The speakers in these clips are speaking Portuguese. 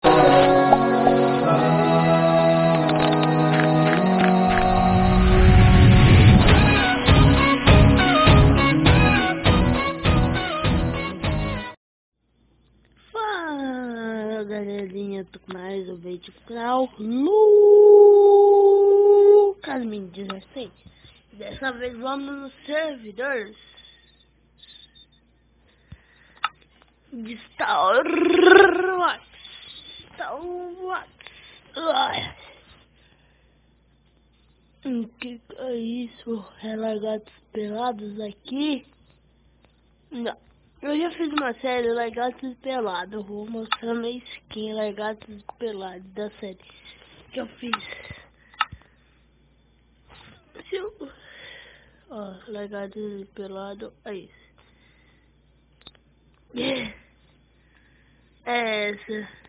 Fala galerinha, tô com mais um vídeo pro canal Lucas16. Dessa vez vamos nos servidores de Star Wars. O que é isso? Relargados pelados aqui? Não. Eu já fiz uma série Largados Pelados. Eu vou mostrar minha skin Largados Pelados da série que eu fiz. Ó, Largados Pelados é isso. É essa.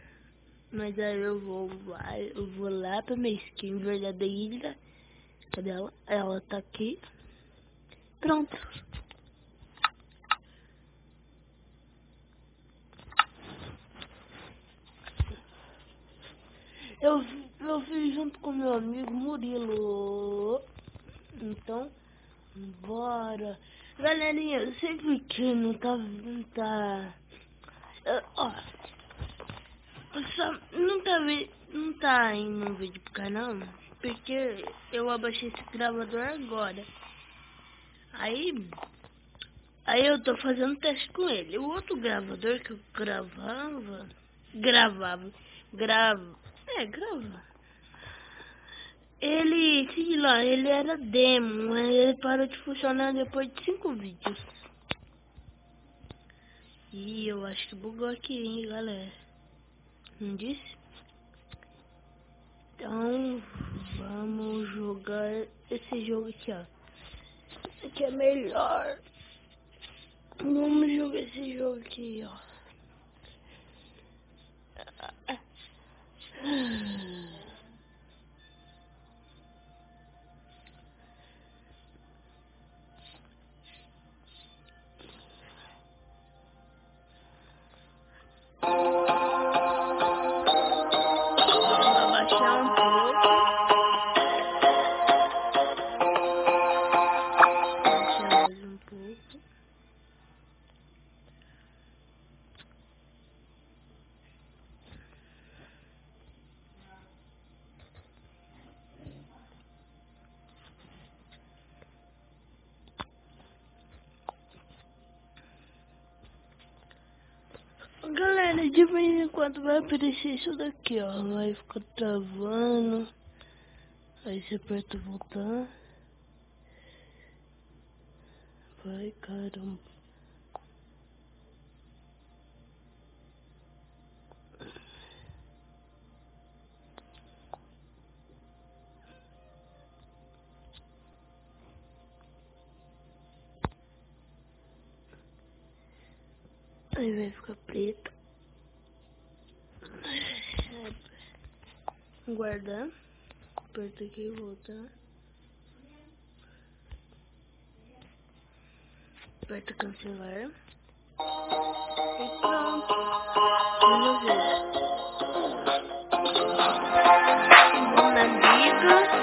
Mas aí eu vou lá pra minha skin verdadeira. Cadê ela? Ela tá aqui. Pronto. Eu fiz junto com meu amigo Murilo. Então, bora. Galerinha, eu sei porque não tá não tá indo um vídeo pro canal, porque eu abaixei esse gravador agora. Aí eu tô fazendo teste com ele. O outro gravador que eu gravava. Ele, sei lá, ele era demo, mas ele parou de funcionar depois de 5 vídeos. E eu acho que bugou aqui, hein, galera. Não disse? Então, vamos jogar esse jogo aqui, ó. Esse aqui é melhor. Vamos jogar esse jogo aqui, ó. Abaixar um pouco. Abaixar mais um pouco. Galera, de vez em quando vai aparecer isso daqui, ó. Vai ficar travando. Aí você aperta voltar. Vai, caramba. Aí vai ficar preto. Guardar. Aperta aqui e voltar. Aperta cancelar. E pronto. Resolveu. Vamos na liga.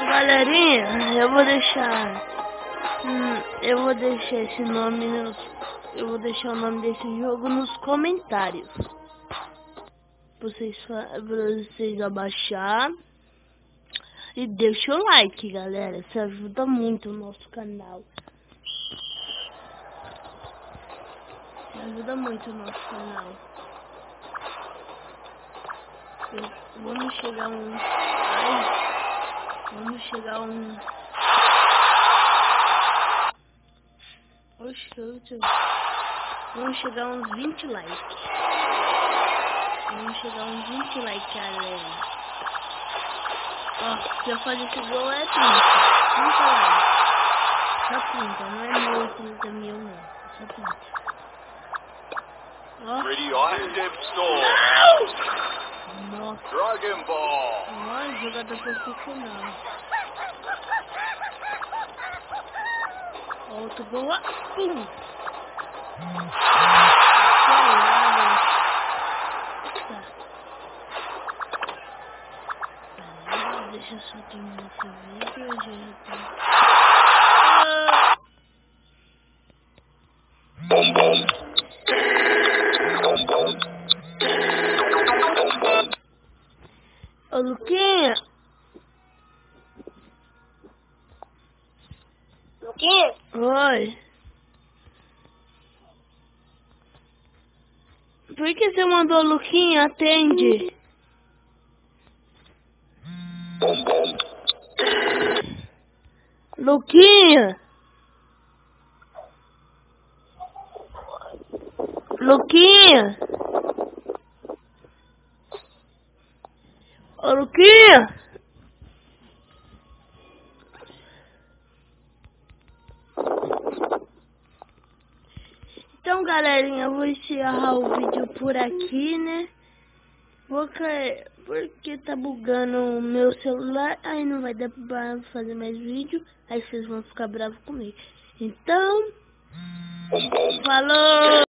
Galerinha, eu vou deixar esse nome eu vou deixar o nome desse jogo nos comentários. Pra vocês abaixar e deixa o like, galera, isso ajuda muito o nosso canal. Ajuda muito o nosso canal. Vamos chegar Vamos chegar uns 20 likes. Galera. Ó, se eu fazer esse gol é 30 likes. Só 30, não é 30 mil não. Só 30. Ó. Radioactive Storm. Nossa. Dragon Ball. Olha, jogador profissional. Outro boa. Pum. Deixa eu só terminar esse vídeo. Já tá. Ô, Luquinha. Luquinha? Oi. Por que você mandou Luquinha? Atende. Luquinha. Luquinha. Ô, Luquinha. Então, galerinha, eu vou encerrar o vídeo por aqui, né? Porque tá bugando o meu celular, aí não vai dar pra fazer mais vídeo, aí vocês vão ficar bravos comigo. Então, falou!